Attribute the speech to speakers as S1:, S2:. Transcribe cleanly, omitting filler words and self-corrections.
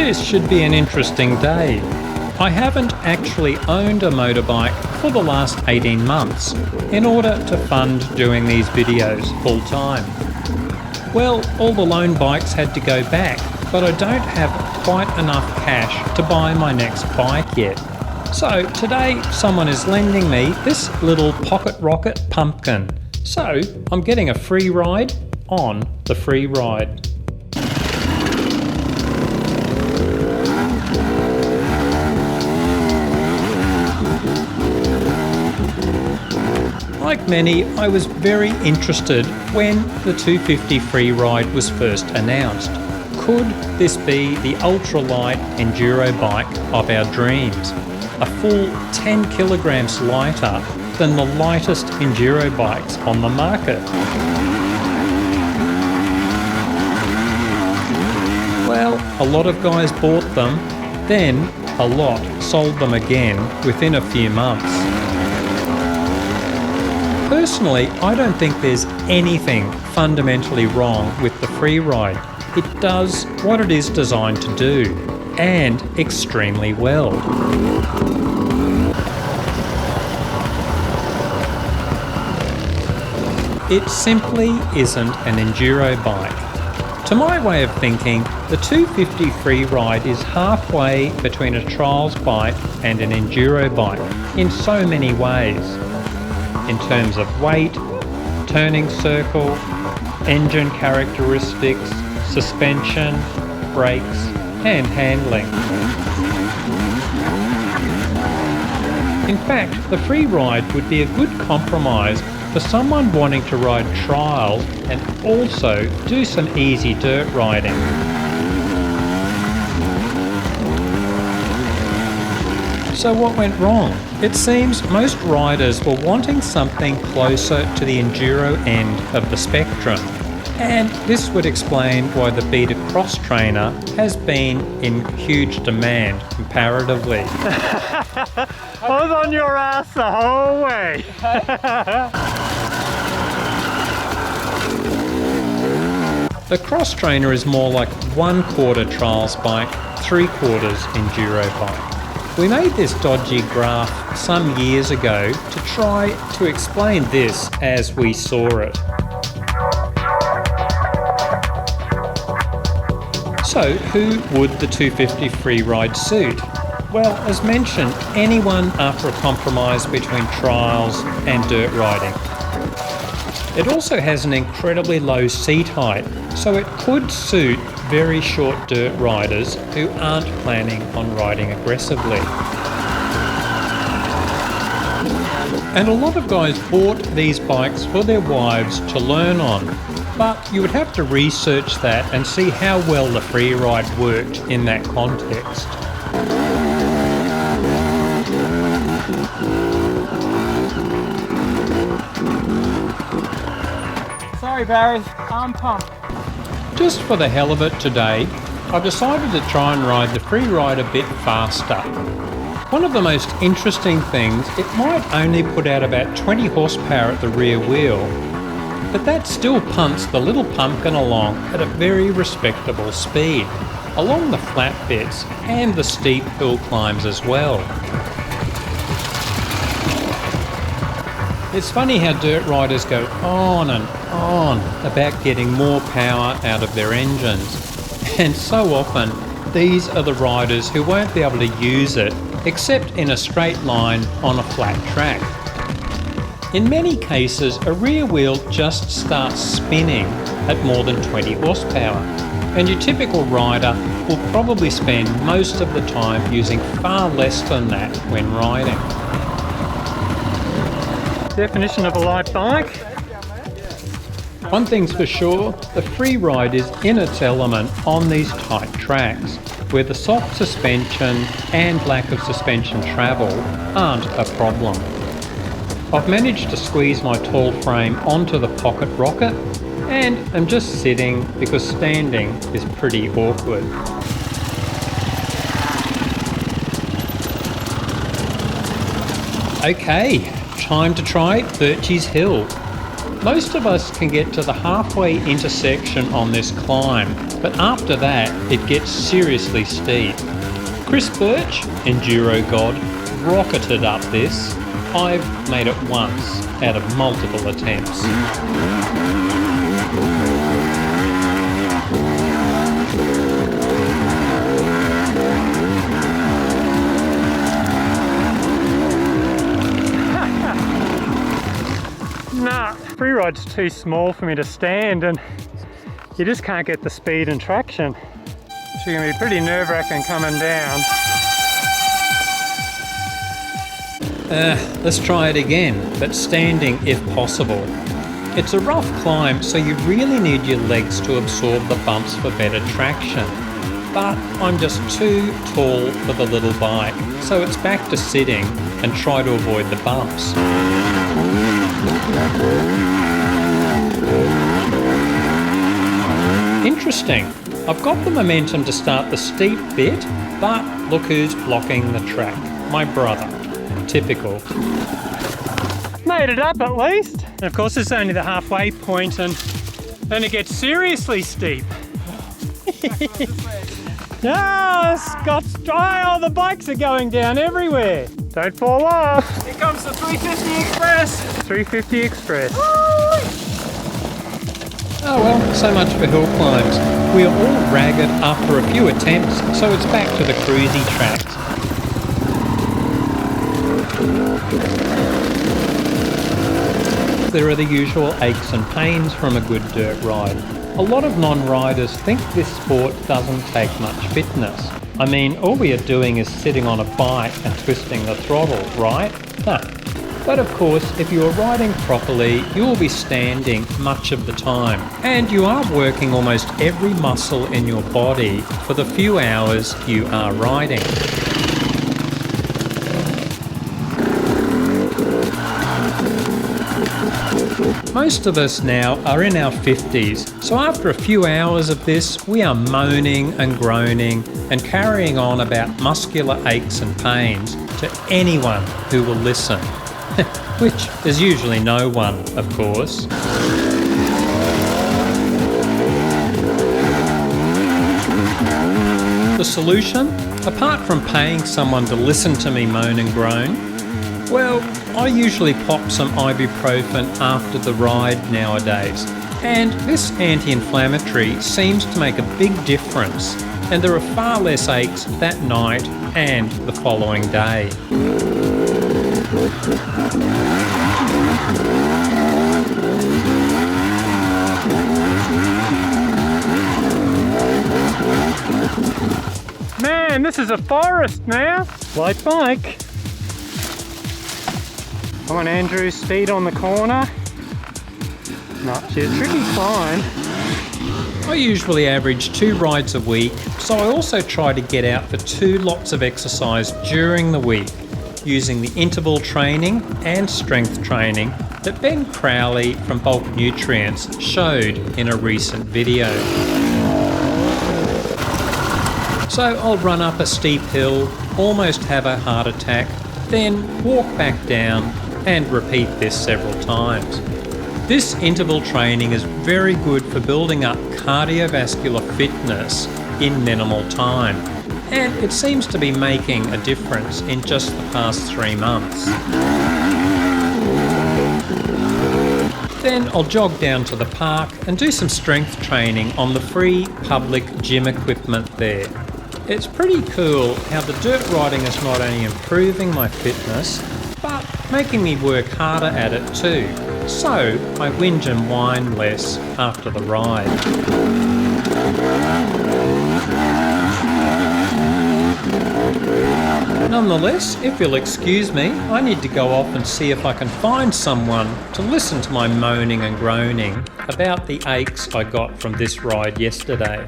S1: This should be an interesting day. I haven't actually owned a motorbike for the last 18 months in order to fund doing these videos full time. Well, all the loan bikes had to go back, but I don't have quite enough cash to buy my next bike yet. So today someone is lending me this little pocket rocket pumpkin. So I'm getting a free ride on the free ride. Like many, I was very interested when the 250 FREERIDE was first announced. Could this be the ultralight enduro bike of our dreams? A full 10 kilograms lighter than the lightest enduro bikes on the market. Well, a lot of guys bought them, then a lot sold them again within a few months. Personally, I don't think there's anything fundamentally wrong with the FREERIDE. It does what it is designed to do, and extremely well. It simply isn't an enduro bike. To my way of thinking, the 250 FREERIDE is halfway between a trials bike and an enduro bike in so many ways. In terms of weight, turning circle, engine characteristics, suspension, brakes, and handling. In fact, the FREERIDE would be a good compromise for someone wanting to ride trials and also do some easy dirt riding. So what went wrong? It seems most riders were wanting something closer to the enduro end of the spectrum. And this would explain why the Beta Cross Trainer has been in huge demand comparatively.
S2: I was on your ass the whole way.
S1: The Cross Trainer is more like 1/4 trials bike, 3/4 enduro bike. We made this dodgy graph some years ago to try to explain this as we saw it. So who would the 250 FREERIDE suit? Well, as mentioned, anyone after a compromise between trials and dirt riding. It also has an incredibly low seat height, so it could suit very short dirt riders who aren't planning on riding aggressively. And a lot of guys bought these bikes for their wives to learn on, but you would have to research that and see how well the FREERIDE worked in that context.
S2: Sorry Barry, I'm pumped.
S1: Just for the hell of it today, I've decided to try and ride the FREERIDE a bit faster. One of the most interesting things, it might only put out about 20 horsepower at the rear wheel, but that still punts the little pumpkin along at a very respectable speed, along the flat bits and the steep hill climbs as well. It's funny how dirt riders go on and on about getting more power out of their engines, and so often these are the riders who won't be able to use it except in a straight line on a flat track. In many cases, a rear wheel just starts spinning at more than 20 horsepower, and your typical rider will probably spend most of the time using far less than that when riding.
S2: Definition of a light bike?
S1: One thing's for sure, the FREERIDE is in its element on these tight tracks, where the soft suspension and lack of suspension travel aren't a problem. I've managed to squeeze my tall frame onto the pocket rocket, and I'm just sitting because standing is pretty awkward. Okay, time to try Birchie's Hill. Most of us can get to the halfway intersection on this climb, but after that it gets seriously steep. Chris Birch, Enduro God, rocketed up this. I've made it once out of multiple attempts.
S2: Nah, freeride's too small for me to stand and you just can't get the speed and traction. So you're going to be pretty nerve-wracking coming down.
S1: Let's try it again, but standing if possible. It's a rough climb, so you really need your legs to absorb the bumps for better traction. But I'm just too tall for the little bike, so it's back to sitting and try to avoid the bumps. Interesting. I've got the momentum to start the steep bit, but look who's blocking the track. My brother. Typical.
S2: Made it up at least. And of course it's only the halfway point and then it gets seriously steep. Yes, oh, the bikes are going down everywhere. Don't fall off. Here comes the 350 Express. 350 Express.
S1: Oh well, so much for hill climbs. We are all ragged after a few attempts, so it's back to the cruisy tracks. There are the usual aches and pains from a good dirt ride. A lot of non-riders think this sport doesn't take much fitness. I mean, all we are doing is sitting on a bike and twisting the throttle, right? Nah. But of course, if you are riding properly, you will be standing much of the time. And you are working almost every muscle in your body for the few hours you are riding. Most of us now are in our 50s, so after a few hours of this, we are moaning and groaning and carrying on about muscular aches and pains to anyone who will listen. Which is usually no one, of course. The solution? Apart from paying someone to listen to me moan and groan, well, I usually pop some ibuprofen after the ride nowadays, and this anti-inflammatory seems to make a big difference, and there are far less aches that night and the following day.
S2: Man, this is a forest now. Light bike. Come on, Andrew, speed on the corner. Not too tricky climb.
S1: I usually average 2 rides a week, so I also try to get out for 2 lots of exercise during the week, using the interval training and strength training that Ben Crowley from Bulk Nutrients showed in a recent video. So I'll run up a steep hill, almost have a heart attack, then walk back down and repeat this several times. This interval training is very good for building up cardiovascular fitness in minimal time, and it seems to be making a difference in just the past 3 months. Then I'll jog down to the park and do some strength training on the free public gym equipment there. It's pretty cool how the dirt riding is not only improving my fitness, but making me work harder at it too, so I whinge and whine less after the ride. Nonetheless, if you'll excuse me, I need to go off and see if I can find someone to listen to my moaning and groaning about the aches I got from this ride yesterday.